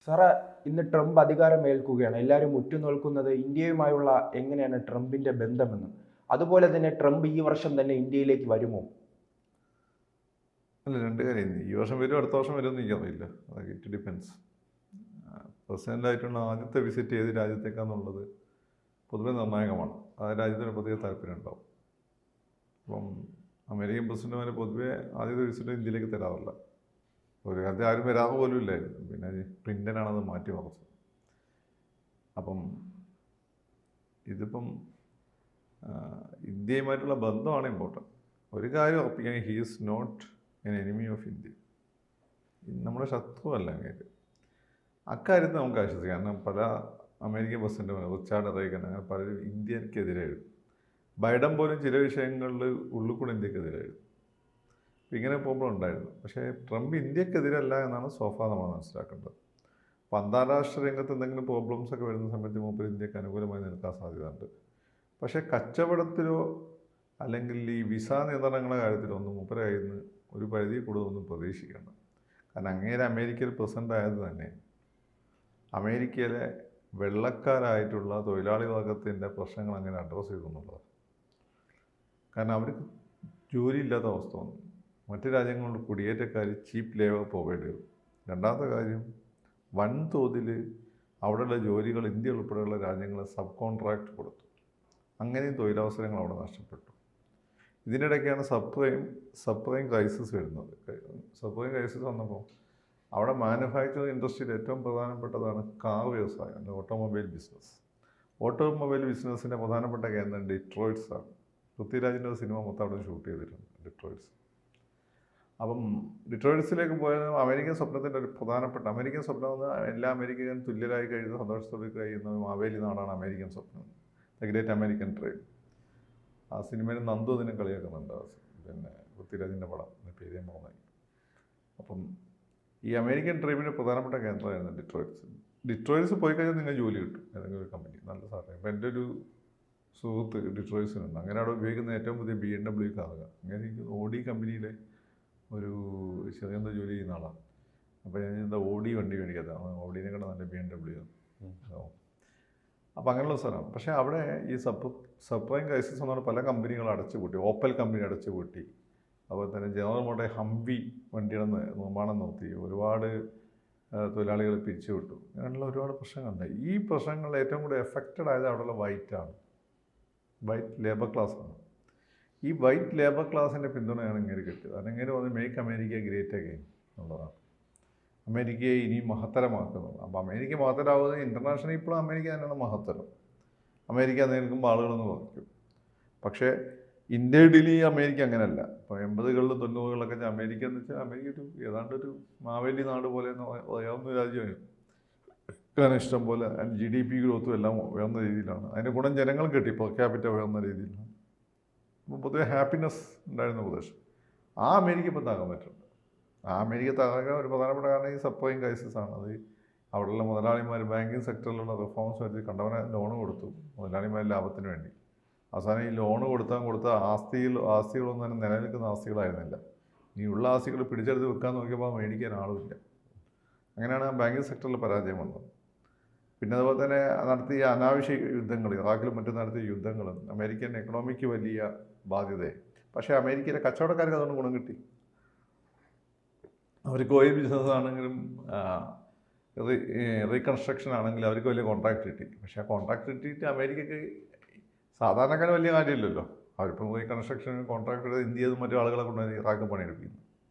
സാറേ, ഇന്ന് ട്രംപ് അധികാരമേൽക്കുകയാണ്. എല്ലാവരും ഉറ്റുനോക്കുന്നത് ഇന്ത്യയുമായുള്ള എങ്ങനെയാണ് ട്രംപിന്റെ ബന്ധമെന്ന്. അതുപോലെ തന്നെ ട്രംപ് ഈ വർഷം തന്നെ ഇന്ത്യയിലേക്ക് വരുമോ? അല്ല, രണ്ട് കാര്യം. ഈ വർഷം വരും, അടുത്ത വർഷം വരും എന്ന് എനിക്കറിയില്ല. അതൊക്കെ ഇറ്റ് ഡിപ്പെൻസ്. പേഴ്സണലായിട്ടുള്ള ആദ്യത്തെ വിസിറ്റ് ഏത് രാജ്യത്തേക്കാണെന്നുള്ളത് പൊതുവെ നിർണായകമാണ്. ആ രാജ്യത്തിന് പ്രത്യേക താല്പര്യം ഉണ്ടാവും. അപ്പം അമേരിക്കൻ പ്രസിഡന്റുമാരെ പൊതുവെ ആദ്യത്തെ വിസിറ്റ് ഇന്ത്യയിലേക്ക് തരാറില്ല. ഒരു കാലത്ത് ആരും വരാതെ പോലും ഇല്ലായിരുന്നു. പിന്നെ ക്ലിൻ്റനാണത് മാറ്റി മറിച്ചത്. അപ്പം ഇതിപ്പം ഇന്ത്യയുമായിട്ടുള്ള ബന്ധമാണ് ഇമ്പോർട്ടൻറ്റ്. ഒരു കാര്യം ഉറപ്പിക്കാൻ, he is not an enemy of India. നമ്മുടെ ശത്രുവല്ല അങ്ങേര്. അക്കാര്യത്തിൽ നമുക്ക് ആശ്വസിക്കാം. കാരണം പല അമേരിക്കൻ പ്രസിഡന്റുമാർ, റിച്ചാർഡ് റീഗൻ, അങ്ങനെ പലരും ഇന്ത്യക്കെതിരെ എഴുതും. ബൈഡൻ പോലും ചില വിഷയങ്ങളിൽ ഉള്ളിൽ കൂടെ ഇന്ത്യക്കെതിരെ എഴുതും. ഇങ്ങനെ പോകുമ്പോൾ ഉണ്ടായിരുന്നു. പക്ഷേ ട്രംപ് ഇന്ത്യക്കെതിരല്ല എന്നാണ് സോഫാ നമ്മൾ മനസ്സിലാക്കേണ്ടത്. അപ്പോൾ അന്താരാഷ്ട്ര രംഗത്ത് എന്തെങ്കിലും പ്രോബ്ലംസ് ഒക്കെ വരുന്ന സമയത്ത് മൂപ്പർ ഇന്ത്യക്ക് അനുകൂലമായി നിൽക്കാൻ സാധ്യതയുണ്ട്. പക്ഷേ കച്ചവടത്തിലോ അല്ലെങ്കിൽ ഈ വിസ നിയന്ത്രണങ്ങളുടെ കാര്യത്തിലോ ഒന്നും മൂപ്പരെ കയ്യിൽ നിന്ന് ഒരു പരിധി കൂടുതലൊന്നും പ്രതീക്ഷിക്കേണ്ട. കാരണം അങ്ങേരെ അമേരിക്കയിൽ പ്രസിഡൻ്റ് ആയത് തന്നെ അമേരിക്കയിലെ വെള്ളക്കാരായിട്ടുള്ള തൊഴിലാളി വർഗത്തിൻ്റെ പ്രശ്നങ്ങൾ അങ്ങനെ അഡ്രസ്സ് ചെയ്തു എന്നുള്ളതാണ്. കാരണം അവർക്ക് ജോലിയില്ലാത്ത അവസ്ഥ വന്നു. മറ്റ് രാജ്യങ്ങളുടെ കുടിയേറ്റക്കാർ ചീപ്പ് ലേബർ പ്രൊവൈഡ് ചെയ്തു. രണ്ടാമത്തെ കാര്യം, വൻതോതിൽ അവിടെയുള്ള ജോലികൾ ഇന്ത്യ ഉൾപ്പെടെയുള്ള രാജ്യങ്ങൾ സബ് കോൺട്രാക്റ്റ് കൊടുത്തു. അങ്ങനെയും തൊഴിലവസരങ്ങൾ അവിടെ നഷ്ടപ്പെട്ടു. ഇതിനിടയ്ക്കാണ് സബ്പ്രൈം ക്രൈസിസ് വരുന്നത്. സബ്പ്രൈം ക്രൈസിസ് വന്നപ്പോൾ അവിടെ മാനുഫാക്ചറിങ് ഇൻഡസ്ട്രിയിൽ ഏറ്റവും പ്രധാനപ്പെട്ടതാണ് കാർ വ്യവസായം, അല്ലെങ്കിൽ ഓട്ടോമൊബൈൽ ബിസിനസ്. ഓട്ടോമൊബൈൽ ബിസിനസ്സിൻ്റെ പ്രധാനപ്പെട്ട കേന്ദ്രം ഡിട്രോയിറ്റ്സാണ്. പൃഥ്വിരാജിൻ്റെ ഒരു സിനിമ മൊത്തം അവിടെ ഷൂട്ട് ചെയ്തിട്ടുണ്ട്, ഡിട്രോയിറ്റ്സ്. അപ്പം ഡിട്രോയിറ്റ്സിലേക്ക് പോയത് അമേരിക്കൻ സ്വപ്നത്തിൻ്റെ ഒരു പ്രധാനപ്പെട്ട, അമേരിക്കൻ സ്വപ്നം എന്ന് എല്ലാ അമേരിക്കൻ തുല്യരായി കഴിയുന്ന സന്തോഷത്തോടെ കഴിയുന്ന മാവേലി നാടാണ് അമേരിക്കൻ സ്വപ്നം, ദ ഗ്രേറ്റ് അമേരിക്കൻ ഡ്രീം. ആ സിനിമയിൽ നന്ദു അതിനെ കളിയാക്കുന്നുണ്ട്. പിന്നെ പൃഥ്വിരാജിൻ്റെ പടം, പേര് ഞാൻ മറന്നായി. അപ്പം ഈ അമേരിക്കൻ ഡ്രീമിൻ്റെ പ്രധാനപ്പെട്ട കേന്ദ്രമായിരുന്നു ഡിട്രോയിറ്റ്സ്. ഡിട്രോയിറ്റ്സ് പോയി കഴിഞ്ഞാൽ നിങ്ങൾ ജോലി കിട്ടും, ഏതെങ്കിലും ഒരു കമ്പനി, നല്ല സാധനം. അപ്പം എൻ്റെ ഒരു സുഹൃത്ത് ഡിട്രോയിറ്റ്സിനുണ്ട്. അങ്ങനെ അവിടെ ഉപയോഗിക്കുന്ന ഏറ്റവും പുതിയ BMW കാറുക. അങ്ങനെ എനിക്ക് ഓഡി കമ്പനിയിലെ ഒരു ചെറിയ ജോലി ചെയ്യുന്ന ആളാണ്. അപ്പോൾ ഞാൻ എന്താ ഓഡി വണ്ടി മേടിക്കാത്തതാണ്, ഓഡീനെ കണ്ട നല്ല BMW. അപ്പോൾ അങ്ങനെയുള്ള സ്ഥലമാണ്. പക്ഷേ അവിടെ ഈ സബ്പ്രൈം ക്രൈസിസ് വന്നാൽ പല കമ്പനികളും അടച്ചുപൂട്ടി. ഓപ്പൽ കമ്പനി അടച്ചുപൂട്ടി. അതുപോലെ തന്നെ ജനറൽ മോട്ടോർ ഹംവി വണ്ടിയുടെ നിർമ്മാണം നിർത്തി. ഒരുപാട് തൊഴിലാളികൾ പിരിച്ചുവിട്ടു. അങ്ങനെയുള്ള ഒരുപാട് പ്രശ്നങ്ങളുണ്ടായി. ഈ പ്രശ്നങ്ങൾ ഏറ്റവും കൂടുതൽ എഫക്റ്റഡ് ആയത് അവിടെയുള്ള വൈറ്റ് ലേബർ ക്ലാസ്സാണ്. ഈ വൈറ്റ് ലേബർ ക്ലാസിൻ്റെ പിന്തുണയാണ് ഇങ്ങനെ കിട്ടിയത്. അതെങ്ങനെ വന്ന് മേക്ക് അമേരിക്ക ഗ്രേറ്റ് അഗെയിൻ എന്നുള്ളതാണ്. അമേരിക്കയെ ഇനി മഹത്തരമാക്കുന്നത്. അപ്പോൾ അമേരിക്ക മഹത്തരമാകുന്നത് ഇൻ്റർനാഷണൽ ഇപ്പോഴും അമേരിക്ക തന്നെയാണ് മഹത്തരം. അമേരിക്ക നിൽക്കുമ്പോൾ ആളുകളൊന്ന് കുറയ്ക്കും. പക്ഷേ ഇന്ത്യയിൽ ഈ അമേരിക്ക അങ്ങനെയല്ല. ഇപ്പോൾ 80കളിലും 90കളിലൊക്കെ അമേരിക്ക എന്ന് വെച്ചാൽ അമേരിക്ക ഒരു ഏതാണ്ടൊരു മാവേലി നാട് പോലെ ഉയർന്ന രാജ്യമായി. കാരണം ഇഷ്ടം പോലെ GDP ഗ്രോത്തും എല്ലാം ഉയർന്ന രീതിയിലാണ്. അതിൻ്റെ ഗുണം ജനങ്ങൾ കിട്ടി, പെർ ക്യാപിറ്റ ഉയർന്ന രീതിയിലാണ്. അപ്പോൾ പൊതുവെ ഹാപ്പിനെസ് ഉണ്ടായിരുന്ന പ്രദേശം. ആ അമേരിക്ക ഇപ്പോൾ താങ്ങാൻ പറ്റുന്നുണ്ട്. ആ അമേരിക്ക താങ്ങാൻ ഒരു പ്രധാനപ്പെട്ട കാരണം ഈ സബ്പ്രൈം ക്രൈസിസ് ആണ്. അത് അവിടെയുള്ള മുതലാളിമാർ ബാങ്കിങ് സെക്ടറിലുള്ള റിഫോംസ് വരുത്തി കണ്ടവനെ ലോണ് കൊടുത്തു, മുതലാളിമാർ ലാഭത്തിന് വേണ്ടി. അവസാനം ഈ ലോണ് കൊടുത്ത ആസ്തികളൊന്നും തന്നെ നിലനിൽക്കുന്ന ആസ്തികളായിരുന്നില്ല. ഈ ഉള്ള ആസ്തികൾ പിടിച്ചെടുത്ത് വെക്കാൻ നോക്കിയപ്പോൾ മേടിക്കാൻ ആളുമില്ല. അങ്ങനെയാണ് ആ ബാങ്കിങ് സെക്ടറിൽ പരാജയം വന്നത്. പിന്നെ അതുപോലെ തന്നെ നടത്തിയ അനാവശ്യ യുദ്ധങ്ങൾ, ഇറാഖിലും മറ്റും നടത്തിയ യുദ്ധങ്ങളും അമേരിക്കൻ എക്കണോമിക്ക് വലിയ ബാധ്യതയായി. പക്ഷേ അമേരിക്കയിലെ കച്ചവടക്കാർക്ക് അതുകൊണ്ട് ഗുണം കിട്ടി. അവർക്ക് ഓയിൽ ബിസിനസ് ആണെങ്കിലും റീകൺസ്ട്രക്ഷൻ ആണെങ്കിലും അവർക്ക് വലിയ കോൺട്രാക്ട് കിട്ടി. പക്ഷേ ആ കോൺട്രാക്ട് കിട്ടിയിട്ട് അമേരിക്കക്ക് സാധാരണക്കാർ വലിയ കാര്യമില്ലല്ലോ. അവരിപ്പം റീകൺസ്ട്രക്ഷൻ കോൺട്രാക്ട് എടുത്ത് ഇന്ത്യയിൽ മറ്റു ആളുകളെ കൊണ്ട് ഇറാഖ് പണിയെടുപ്പിക്കുന്നു.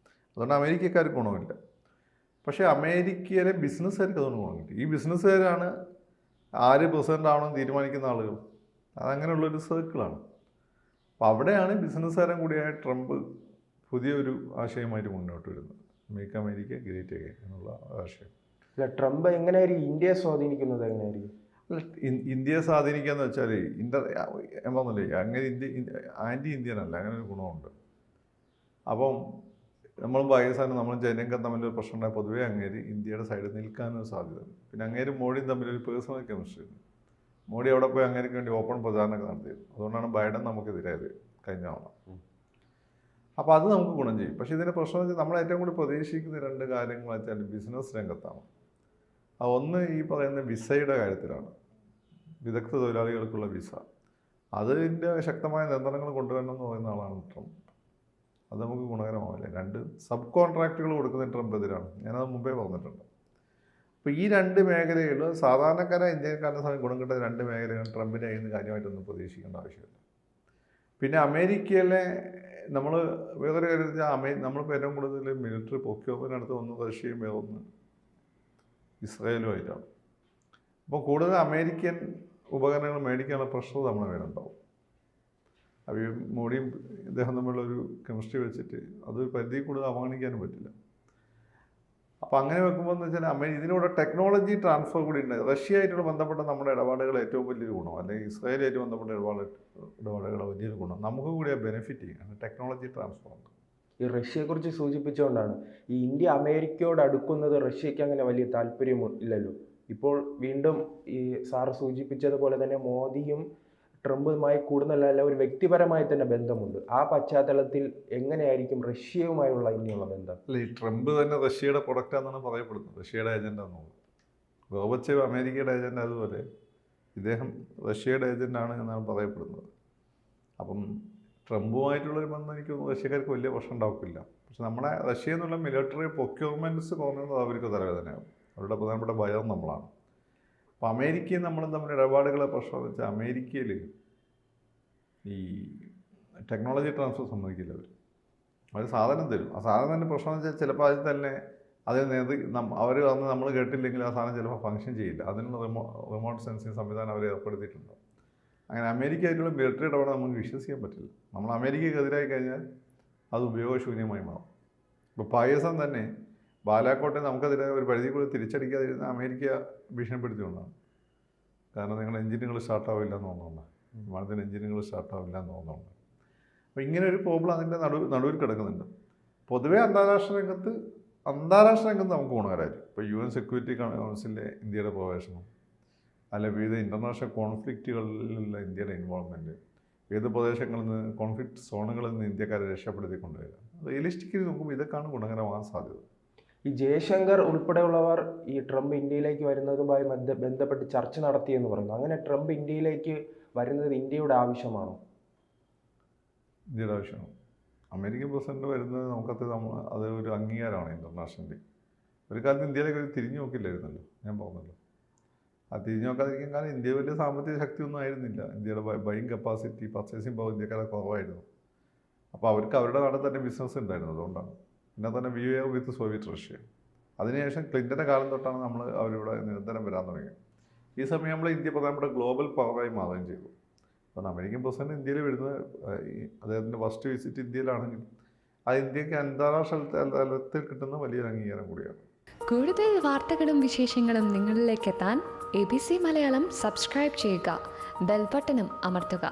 അതുകൊണ്ട് അമേരിക്കക്കാർക്ക് ഗുണമില്ല. പക്ഷേ അമേരിക്കയിലെ ബിസിനസ്സുകാർക്ക് അതുകൊണ്ട് ഗുണം കിട്ടി. ഈ ബിസിനസ്സുകാരാണ് ആര് പ്രസിഡൻ്റ് ആവണമെന്ന് തീരുമാനിക്കുന്ന ആളുകൾ. അതങ്ങനെയുള്ളൊരു സർക്കിളാണ്. അപ്പോൾ അവിടെയാണ് ബിസിനസ്സുകാരൻ കൂടിയായ ട്രംപ് പുതിയൊരു ആശയമായിട്ട് മുന്നോട്ട് വരുന്നത്. മേക്ക് അമേരിക്ക ഗ്രേറ്റ് അഗെയിൻ എന്നുള്ള ആശയം. അല്ല, ട്രംപ് എങ്ങനെയായിരിക്കും ഇന്ത്യയെ സ്വാധീനിക്കുന്നത്? എങ്ങനെയായിരിക്കും ഇന്ത്യയെ സ്വാധീനിക്കാന്ന് വെച്ചാൽ പറഞ്ഞില്ലേ, അങ്ങനെ ആൻറ്റി ഇന്ത്യൻ അല്ല, അങ്ങനെ ഒരു ഗുണമുണ്ട്. അപ്പം നമ്മൾ പാകിസ്ഥാനും നമ്മൾ ജനങ്ങളും തമ്മിലൊരു പ്രശ്നം ഉണ്ടായ പൊതുവേ അങ്ങേര് ഇന്ത്യയുടെ സൈഡിൽ നിൽക്കാനൊരു സാധ്യതയുണ്ട്. പിന്നെ അങ്ങേരും മോഡിയും തമ്മിലൊരു പേഴ്സണൽ കെമിസ്ട്രി ഉണ്ട്. മോഡി അവിടെ പോയി അങ്ങേർക്ക് വേണ്ടി ഓപ്പൺ പ്രചാരണമൊക്കെ നടത്തിയത്. അതുകൊണ്ടാണ് ബൈഡൻ നമുക്കെതിരായത് കഴിഞ്ഞ തവണ. അപ്പോൾ അത് നമുക്ക് ഗുണം ചെയ്യും. പക്ഷേ ഇതിൻ്റെ പ്രശ്നം വെച്ചാൽ നമ്മൾ ഏറ്റവും കൂടുതൽ പ്രതീക്ഷിക്കുന്ന രണ്ട് കാര്യങ്ങൾ വെച്ചാൽ ബിസിനസ് രംഗത്താണ്. ഒന്ന് ഈ പറയുന്ന വിസയുടെ കാര്യത്തിലാണ്. വിദഗ്ധ തൊഴിലാളികൾക്കുള്ള വിസ, അതിൻ്റെ ശക്തമായ നിയന്ത്രണങ്ങൾ കൊണ്ടുവരണം എന്ന് പറയുന്ന ആളാണ് ട്രംപ്. അത് നമുക്ക് ഗുണകരമാവില്ല. 2 സബ് കോൺട്രാക്റ്റുകൾ കൊടുക്കുന്ന ട്രംപ് എതിരാണ്. ഞാനത് മുമ്പേ പറഞ്ഞിട്ടുണ്ട്. അപ്പോൾ ഈ 2 മേഖലകൾ സാധാരണക്കാരായ ഇന്ത്യക്കാരുടെ സമയം ഗുണം കിട്ടുന്ന 2 മേഖലകൾ ട്രംപിൻ്റെ കയ്യിൽ നിന്ന് കാര്യമായിട്ടൊന്നും പ്രതീക്ഷിക്കേണ്ട ആവശ്യമില്ല. പിന്നെ അമേരിക്കയിലെ നമ്മൾ വേറൊരു കാര്യം വെച്ചാൽ നമ്മളിപ്പോൾ ഏറ്റവും കൂടുതൽ മിലിറ്ററി പ്രൊക്യൂർമെൻ്റ് നടത്തുന്ന ഒന്ന് റഷ്യയും വേറൊന്ന് ഇസ്രായേലുമായിട്ടാണ്. അപ്പോൾ കൂടുതൽ അമേരിക്കൻ ഉപകരണങ്ങൾ മേടിക്കാനുള്ള പ്രഷർ നമ്മുടെ മേലുണ്ടാവും. അപ്പോൾ മോഡിയും ഇദ്ദേഹം തമ്മിലുള്ളൊരു കെമിസ്ട്രി വെച്ചിട്ട് അത് പരിധി കൂടുതൽ അവഗണിക്കാനും പറ്റില്ല. അപ്പോൾ അങ്ങനെ വെക്കുമ്പോൾ എന്ന് വെച്ചാൽ ഇതിനൂടെ ടെക്നോളജി ട്രാൻസ്ഫർ കൂടി ഉണ്ട്. റഷ്യയായിട്ടുള്ള ബന്ധപ്പെട്ട നമ്മുടെ ഇടപാടുകൾ ഏറ്റവും വലിയൊരു ഗുണം, അല്ലെങ്കിൽ ഇസ്രായേലായിട്ട് ബന്ധപ്പെട്ട ഇടപാടുകൾ വലിയൊരു ഗുണം നമുക്ക് കൂടി ബെനിഫിറ്റ് ചെയ്യും. ടെക്നോളജി ട്രാൻസ്ഫർ ഉണ്ട്. ഈ റഷ്യയെക്കുറിച്ച് സൂചിപ്പിച്ചുകൊണ്ടാണ് ഈ ഇന്ത്യ അമേരിക്കയോട് അടുക്കുന്നത്. റഷ്യക്ക് അങ്ങനെ വലിയ താല്പര്യം ഇല്ലല്ലോ. ഇപ്പോൾ വീണ്ടും ഈ സാറ് സൂചിപ്പിച്ചതുപോലെ തന്നെ മോദിയും ട്രംപുമായി കൂടുന്നതല്ല, ഒരു വ്യക്തിപരമായി തന്നെ ബന്ധമുണ്ട്. ആ പശ്ചാത്തലത്തിൽ എങ്ങനെയായിരിക്കും റഷ്യയുമായുള്ള ഇനിയുള്ള ബന്ധം? അല്ല, ഈ ട്രംപ് തന്നെ റഷ്യയുടെ പ്രൊഡക്റ്റാണെന്നാണ് പറയപ്പെടുന്നത്, റഷ്യയുടെ ഏജൻ്റ് ആണെന്നുള്ളത്. ഗോർബച്ചേവ് അമേരിക്കയുടെ ഏജൻ്റ്, അതുപോലെ ഇദ്ദേഹം റഷ്യയുടെ ഏജൻ്റാണ് എന്നാണ് പറയപ്പെടുന്നത്. അപ്പം ട്രംപുമായിട്ടുള്ളൊരു ബന്ധം എനിക്ക് റഷ്യക്കാർക്ക് വലിയ പ്രശ്നം ഉണ്ടാക്കില്ല. പക്ഷെ നമ്മുടെ റഷ്യ എന്നുള്ള മിലിറ്ററി പ്രൊക്യൂർമെൻറ്റ്സ് കുറഞ്ഞത് അവർക്ക് തലവേദനയാകും. അവരുടെ പ്രധാനപ്പെട്ട ഭയം നമ്മളാണ്. അപ്പോൾ അമേരിക്കയും നമ്മളും തമ്മിൽ ഇടപാടുകളെ പ്രശ്നം എന്ന് വെച്ചാൽ അമേരിക്കയിൽ ഈ ടെക്നോളജി ട്രാൻസ്ഫർ സമ്മതിക്കില്ല. അവർ സാധനം തരും. ആ സാധനത്തിൻ്റെ പ്രശ്നം എന്ന് വെച്ചാൽ ചിലപ്പോൾ അതിൽ തന്നെ അവർ വന്ന് നമ്മൾ കേട്ടില്ലെങ്കിൽ ആ സാധനം ചിലപ്പോൾ ഫങ്ഷൻ ചെയ്യില്ല. അതിനുള്ള റിമോട്ട് സെൻസിങ് സംവിധാനം അവർ ഏർപ്പെടുത്തിയിട്ടുണ്ട്. അങ്ങനെ അമേരിക്ക ആയിട്ടുള്ള മിലിറ്ററി ഇടപെടാൻ നമുക്ക് വിശ്വസിക്കാൻ പറ്റില്ല. നമ്മൾ അമേരിക്കക്കെതിരായി കഴിഞ്ഞാൽ അത് ഉപയോഗശൂന്യമായി മാറും. ഇപ്പോൾ പാകിസ്ഥാൻ തന്നെ ബാലാക്കോട്ടെ നമുക്കെതിരെ ഒരു പരിധി കൂടി തിരിച്ചടിക്കാതിരുന്ന അമേരിക്ക ഭീഷണിപ്പെടുത്തിക്കൊണ്ടാണ്. കാരണം നിങ്ങൾ എഞ്ചിനുകൾ സ്റ്റാർട്ടാവില്ല എന്ന് തോന്നുന്നുണ്ട്, വിമാനത്തിൻ്റെ എഞ്ചിനുകൾ സ്റ്റാർട്ടാവില്ല എന്ന് തോന്നുന്നുണ്ട്. അപ്പോൾ ഇങ്ങനെ ഒരു പ്രോബ്ലം അതിൻ്റെ നടുവിൽ കിടക്കുന്നുണ്ട്. പൊതുവേ അന്താരാഷ്ട്ര രംഗത്ത് നമുക്ക് ഗുണകരമായിരിക്കും. ഇപ്പോൾ UN സെക്യൂരിറ്റി കൗൺസിലിലെ ഇന്ത്യയുടെ പ്രവേശനം, അല്ല വിവിധ ഇൻ്റർനാഷണൽ കോൺഫ്ലിക്റ്റുകളിലുള്ള ഇന്ത്യയുടെ ഇൻവോൾവ്മെൻറ്റ്, ഏത് പ്രദേശങ്ങളിൽ നിന്ന് കോൺഫ്ലിക്റ്റ് സോണുകളിൽ നിന്ന് ഇന്ത്യക്കാരെ രക്ഷപ്പെടുത്തിക്കൊണ്ടുവരിക, റിയലിസ്റ്റിക്കലി നോക്കുമ്പോൾ ഇതൊക്കെയാണ് ഗുണകരമാകാൻ സാധ്യത. ഈ ജയശങ്കർ ഉൾപ്പെടെയുള്ളവർ ഈ ട്രംപ് ഇന്ത്യയിലേക്ക് വരുന്നതുമായി ബന്ധപ്പെട്ട് ചർച്ച നടത്തിയെന്ന് പറയുന്നു. അങ്ങനെ ട്രംപ് ഇന്ത്യയിലേക്ക് വരുന്നത് ഇന്ത്യയുടെ ആവശ്യമാണോ? ഇന്ത്യയുടെ ആവശ്യമാണ്. അമേരിക്കൻ പ്രസിഡന്റ് വരുന്നത് അത് ഒരു അംഗീകാരമാണ് ഇൻ്റർനാഷണലി. ഒരു കാലത്ത് ഇന്ത്യയിലേക്ക് ഒരു തിരിഞ്ഞു നോക്കില്ലായിരുന്നല്ലോ, ഞാൻ പറഞ്ഞല്ലോ. ആ തിരിഞ്ഞു നോക്കാതിരിക്കാൻ കാരണം ഇന്ത്യ വലിയ സാമ്പത്തിക ശക്തിയൊന്നും ആയിരുന്നില്ല. ഇന്ത്യയുടെ ബൈയിങ് കപ്പാസിറ്റി, പർച്ചേസിങ് പവർ ഇന്ത്യക്കാരെ കുറവായിരുന്നു. അപ്പോൾ അവർക്ക് അവരുടെ നാട്ടിൽ തന്നെ ബിസിനസ് ഉണ്ടായിരുന്നു. അതുകൊണ്ടാണ് പിന്നെ തന്നെ വിത്ത് സോവിയറ്റ് റഷ്യ. അതിനുശേഷം ക്ലിൻ്റൻ്റെ കാലം തൊട്ടാണ് അവരിവിടെ നിരന്തരം വരാൻ തുടങ്ങിയത്. ഈ സമയം നമ്മൾ ഇന്ത്യ പ്രധാനപ്പെട്ട ഗ്ലോബൽ പവറായി മാറുകയും ചെയ്തു. അപ്പോൾ അമേരിക്കൻ പ്രസിഡന്റ് ഇന്ത്യയിൽ വരുന്നത് അദ്ദേഹത്തിൻ്റെ ഫസ്റ്റ് വിസിറ്റ് ഇന്ത്യയിലാണെങ്കിൽ അത് ഇന്ത്യക്ക് അന്താരാഷ്ട്ര തലത്തിൽ കിട്ടുന്ന വലിയൊരു അംഗീകാരം കൂടിയാണ്. കൂടുതൽ വാർത്തകളും വിശേഷങ്ങളും നിങ്ങളിലേക്ക് എത്താൻ ABC മലയാളം സബ്സ്ക്രൈബ് ചെയ്യുക, ബെൽ ബട്ടണും അമർത്തുക.